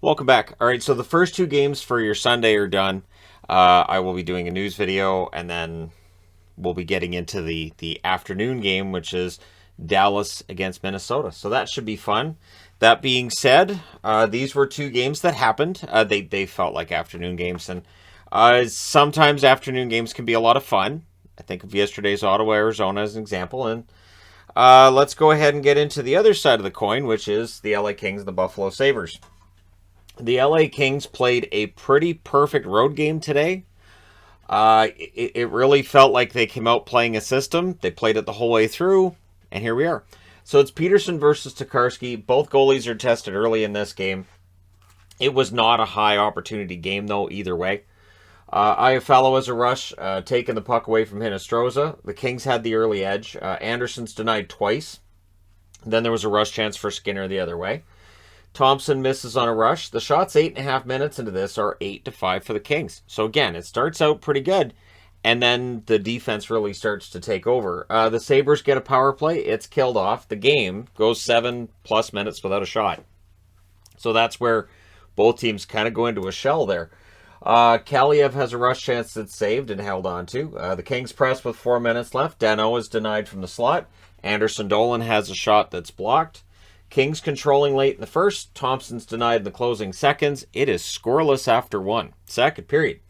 Welcome back. All right, so the first two games for your Sunday are done. I will be doing a news video, and then we'll be getting into the afternoon game, which is Dallas against Minnesota. So that should be fun. That being said, these were two games that happened. They felt like afternoon games, and sometimes afternoon games can be a lot of fun. I think of yesterday's Ottawa, Arizona as an example, and let's go ahead and get into the other side of the coin, which is the LA Kings and the Buffalo Sabres. The LA Kings played a pretty perfect road game today. It really felt like they came out playing a system. They played it the whole way through, and here we are. So it's Peterson versus Tokarski. Both goalies are tested early in this game. It was not a high opportunity game, though, either way. Iafallo as a rush, taking the puck away from Hinostroza. The Kings had the early edge. Anderson's denied twice. Then there was a rush chance for Skinner the other way. Thompson misses on a rush. The shots 8.5 minutes into this are 8-5 for the Kings. So again, it starts out pretty good, and then the defense really starts to take over. The Sabres get a power play. It's killed off. The game goes 7+ minutes without a shot. So that's where both teams kind of go into a shell there. Kaliev has a rush chance that's saved and held on to. The Kings press with 4 minutes left. Dano is denied from the slot. Anderson Dolan has a shot that's blocked. Kings controlling late in the first. Thompson's denied in the closing seconds. It is scoreless after one. Second period.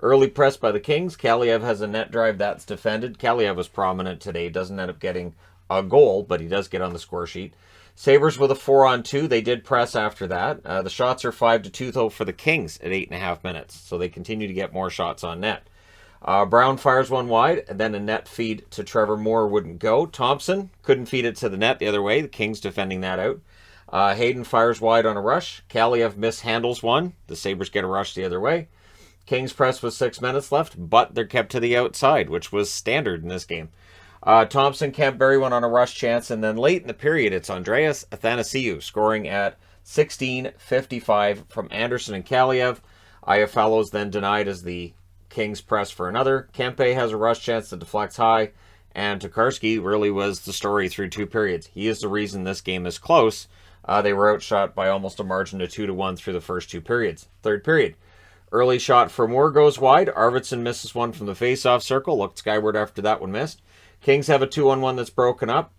Early press by the Kings. Kaliev has a net drive that's defended. Kaliev was prominent today. Doesn't end up getting a goal, but he does get on the score sheet. Sabres with a 4-on-2. They did press after that. The shots are 5-2, though, for the Kings at 8.5 minutes. So they continue to get more shots on net. Brown fires one wide, and then a net feed to Trevor Moore wouldn't go. Thompson couldn't feed it to the net the other way. The Kings defending that out. Hayden fires wide on a rush. Kaliev mishandles one. The Sabres get a rush the other way. Kings press with 6 minutes left, but they're kept to the outside, which was standard in this game. Thompson can't bury one on a rush chance, and then late in the period, it's Andreas Athanasiou scoring at 16:55 from Anderson and Kaliev. Iafallo's then denied as the Kings press for another. Kempe has a rush chance that deflects high, and Tokarski really was the story through two periods. He is the reason this game is close. They were outshot by almost a margin of 2-1 through the first two periods. Third period. Early shot for Moore goes wide. Arvidsson misses one from the face-off circle. Looked skyward after that one missed. Kings have a 2-on-1 that's broken up.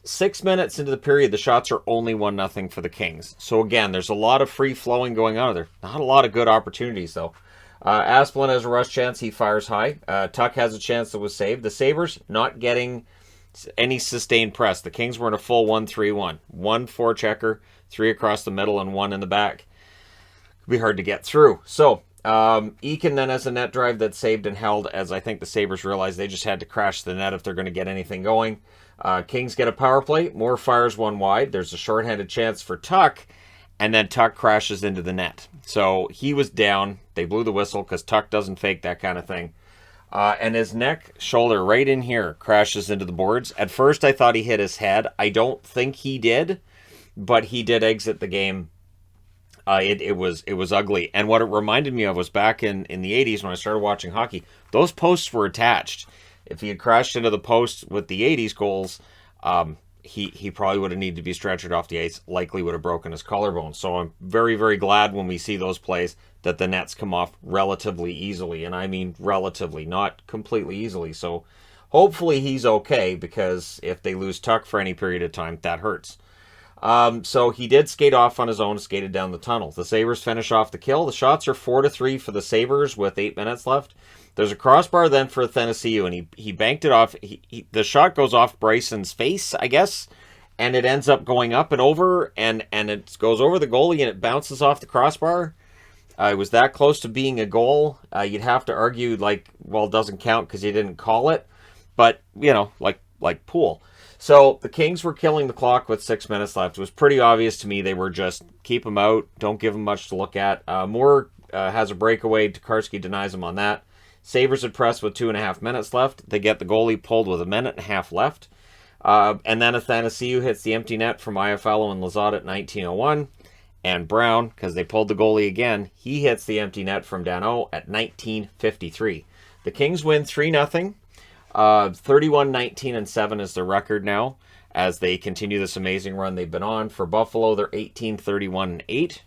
6 minutes into the period, the shots are only 1-0 for the Kings. So again, there's a lot of free-flowing going on there. Not a lot of good opportunities, though. Asplund has a rush chance. He fires high. Tuck has a chance that was saved. The Sabres not getting any sustained press. The Kings were in a full 1-3-1. One forechecker, 3 across the middle, and 1 in the back. Could be hard to get through. So, Eakin then has a net drive that's saved and held, as I think the Sabres realized they just had to crash the net if they're going to get anything going. Kings get a power play. Moore fires one wide. There's a shorthanded chance for Tuck, and then Tuck crashes into the net. So he was down. They blew the whistle because Tuck doesn't fake that kind of thing. And his neck, shoulder, right in here, crashes into the boards. At first, I thought he hit his head. I don't think he did, but he did exit the game. It was ugly. And what it reminded me of was back in the 80s when I started watching hockey, those posts were attached. If he had crashed into the post with the 80s goals, he probably would have needed to be stretchered off the ice, likely would have broken his collarbone. So I'm very, very glad when we see those plays that the nets come off relatively easily. And I mean relatively, not completely easily. So hopefully he's okay, because if they lose Tuck for any period of time, that hurts. So he did skate off on his own, skated down the tunnel. The Sabres finish off the kill. The shots are 4-3 for the Sabres with 8 minutes left. There's a crossbar then for Athanasiou, and he banked it off. The shot goes off Bryson's face, I guess, and it ends up going up and over, and it goes over the goalie, and it bounces off the crossbar. It was that close to being a goal. You'd have to argue, like, well, it doesn't count because he didn't call it, but, you know, like pool. So the Kings were killing the clock with 6 minutes left. It was pretty obvious to me they were just keep him out, don't give him much to look at. Moore has a breakaway. Tokarski denies him on that. Sabres had pressed with 2.5 minutes left. They get the goalie pulled with 1.5 minutes left. And then Athanasiou hits the empty net from Iafallo and Lizotte at 19:01. And Brown, because they pulled the goalie again, he hits the empty net from Dano at 19:53. The Kings win 3-0. 31-19-7 is the record now. as they continue this amazing run they've been on. For Buffalo, they're 18-31-8.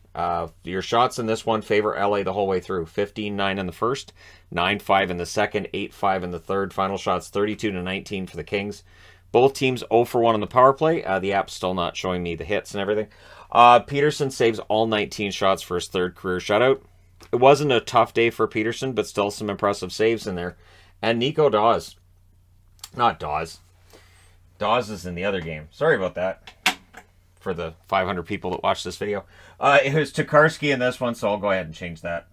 Your shots in this one favor LA the whole way through. 15-9 in the first, 9-5 in the second, 8-5 in the third. Final shots 32-19 for the Kings. Both teams 0 for 1 on the power play. The app's still not showing me the hits and everything. Peterson saves all 19 shots for his third career shutout. It wasn't a tough day for Peterson, but still some impressive saves in there. And Nico Dawes. Not Dawes. Dawes is in the other game. Sorry about that for the 500 people that watch this video. It was Tokarski in this one, so I'll go ahead and change that.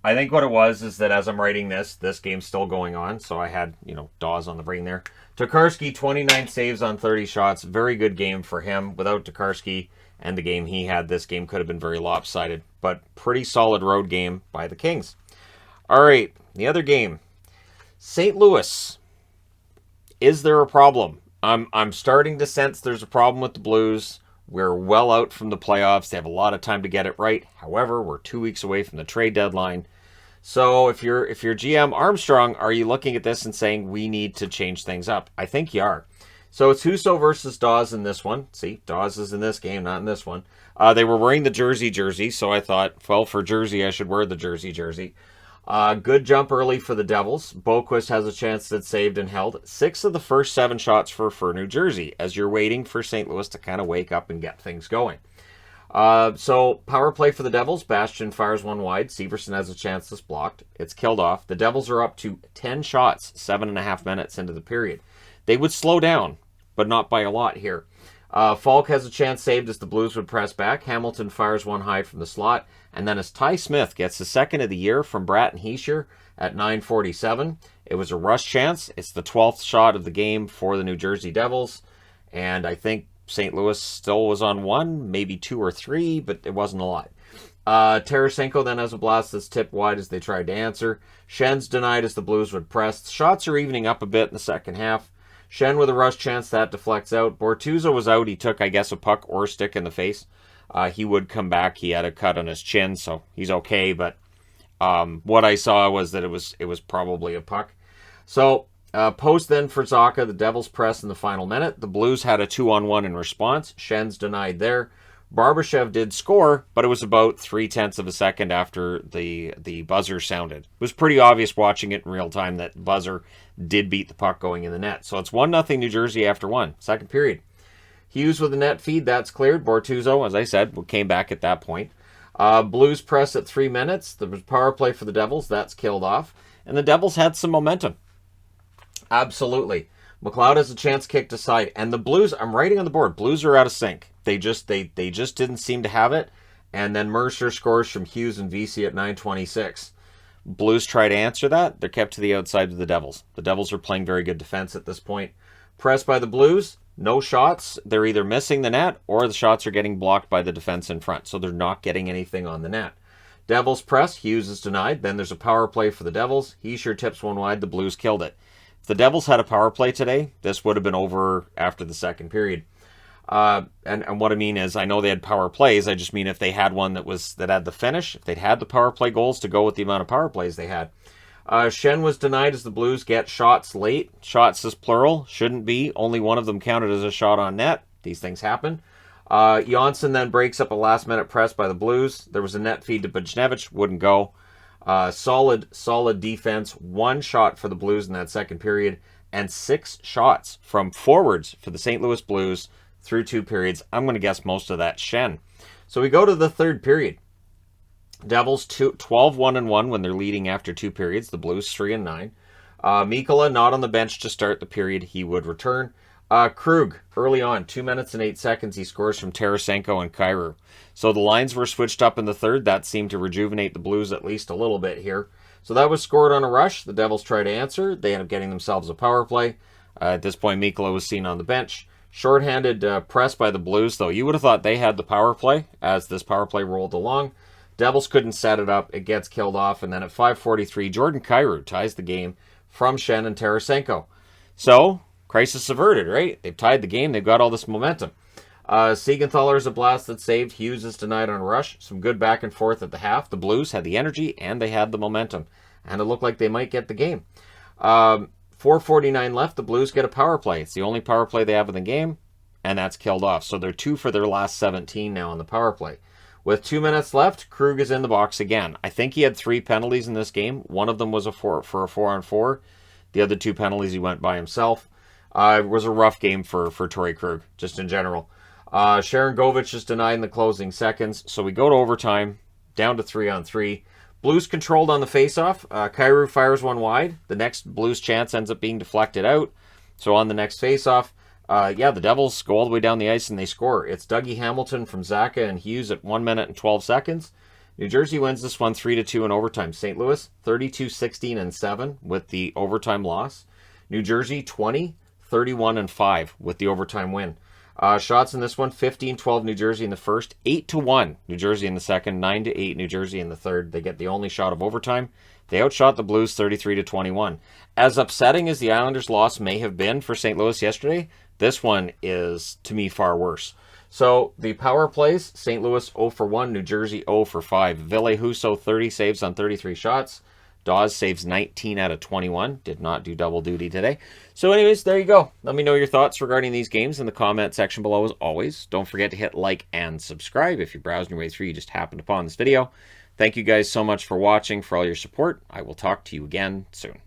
I think what it was is that as I'm writing this game's still going on, so I had, Dawes on the brain there. Tokarski, 29 saves on 30 shots. Very good game for him. Without Tokarski and the game he had, this game could have been very lopsided, but pretty solid road game by the Kings. All right, the other game. St. Louis. Is there a problem? I'm starting to sense there's a problem with the Blues. We're well out from the playoffs. They have a lot of time to get it right. However, we're 2 weeks away from the trade deadline. So if you're GM Armstrong, are you looking at this and saying we need to change things up? I think you are. So it's Husso versus Dawes in this one. See, Dawes is in this game, not in this one. They were wearing the jersey, so I thought, well, for jersey, I should wear the jersey. Good jump early for the Devils. Boquist has a chance that saved and held 6 of the first 7 shots for New Jersey, as you're waiting for St. Louis to kind of wake up and get things going. So power play for the Devils. Bastian fires one wide. Severson has a chance that's blocked. It's killed off. The Devils are up to 10 shots, 7.5 minutes into the period. They would slow down, but not by a lot here. Falk has a chance saved as the Blues would press back. Hamilton fires one high from the slot. And then as Ty Smith gets the second of the year from Bratton Heischer at 9:47. It was a rush chance. It's the 12th shot of the game for the New Jersey Devils. And I think St. Louis still was on 1, maybe 2 or 3, but it wasn't a lot. Tarasenko then has a blast that's tipped wide as they tried to answer. Schen's denied as the Blues would press. Shots are evening up a bit in the second half. Schenn with a rush chance, that deflects out. Bortuzzo was out. He took, I guess, a puck or a stick in the face. He would come back. He had a cut on his chin, so he's okay. But what I saw was that it was probably a puck. So post then for Zacha, the Devils press in the final minute. The Blues had a 2-on-1 in response. Schen's denied there. Barbashev did score, but it was about 0.3 of a second after the buzzer sounded. It was pretty obvious watching it in real time that buzzer did beat the puck going in the net. So it's 1-0 New Jersey after 1. Second period. Hughes with a net feed, that's cleared. Bortuzzo, as I said, came back at that point. Blues press at 3 minutes. There was power play for the Devils, that's killed off. And the Devils had some momentum. Absolutely. McLeod has a chance kicked aside. And the Blues, I'm writing on the board, Blues are out of sync. They just didn't seem to have it. And then Mercer scores from Hughes and Vesey at 9:26. Blues try to answer that. They're kept to the outside of the Devils. The Devils are playing very good defense at this point. Pressed by the Blues, no shots. They're either missing the net or the shots are getting blocked by the defense in front. So they're not getting anything on the net. Devils press. Hughes is denied. Then there's a power play for the Devils. He sure tips one wide. The Blues killed it. If the Devils had a power play today, this would have been over after the second period. And what I mean is, I know they had power plays. I just mean if they had one that had the finish, if they'd had the power play goals to go with the amount of power plays they had. Schenn was denied as the Blues get shots late. Shots is plural. Shouldn't be. Only one of them counted as a shot on net. These things happen. Janssen then breaks up a last-minute press by the Blues. There was a net feed to Buchnevich. Wouldn't go. Solid defense. 1 shot for the Blues in that second period. And 6 shots from forwards for the St. Louis Blues through 2 periods. I'm going to guess most of that Schenn. So we go to the third period. Devils 12-1-1 when they're leading after 2 periods. The Blues 3-9. Mikkola not on the bench to start the period. He would return. Krug, early on, 2 minutes and 8 seconds, he scores from Tarasenko and Kyrou. So the lines were switched up in the third. That seemed to rejuvenate the Blues at least a little bit here. So that was scored on a rush. The Devils try to answer. They end up getting themselves a power play. At this point, Mikkola was seen on the bench. Shorthanded press by the Blues, though. You would have thought they had the power play as this power play rolled along. Devils couldn't set it up. It gets killed off. And then at 5:43, Jordan Kyrou ties the game from Schenn and Tarasenko. So, crisis averted, right? They've tied the game. They've got all this momentum. Siegenthaler is a blast that saved. Hughes is denied on a rush. Some good back and forth at the half. The Blues had the energy and they had the momentum. And it looked like they might get the game. 4:49 left. The Blues get a power play. It's the only power play they have in the game, and that's killed off. So they're 2 for their last 17 now on the power play. With 2 minutes left, Krug is in the box again. I think he had 3 penalties in this game. One of them was for a 4-on-4. The other 2 penalties he went by himself. It was a rough game for Torrey Krug, just in general. Sharon Govich is denied in the closing seconds. So we go to overtime, down to 3-on-3. Blues controlled on the faceoff. Kyrou fires one wide. The next Blues chance ends up being deflected out. So on the next faceoff, the Devils go all the way down the ice and they score. It's Dougie Hamilton from Zaka and Hughes at 1 minute and 12 seconds. New Jersey wins this one 3-2 in overtime. St. Louis 32-16-7 with the overtime loss. New Jersey 20-31-5 with the overtime win. Shots in this one, 15-12 New Jersey in the first, 8-1 New Jersey in the second, 9-8 New Jersey in the third. They get the only shot of overtime. They outshot the Blues 33-21. As upsetting as the Islanders' loss may have been for St. Louis yesterday, this one is, to me, far worse. So the power plays, St. Louis 0 for 1, New Jersey 0 for 5. Ville Husso 30 saves on 33 shots. Dawes saves 19 out of 21. Did not do double duty today. So anyways, there you go. Let me know your thoughts regarding these games in the comment section below as always. Don't forget to hit like and subscribe if you're browsing your way through, you just happened upon this video. Thank you guys so much for watching, for all your support. I will talk to you again soon.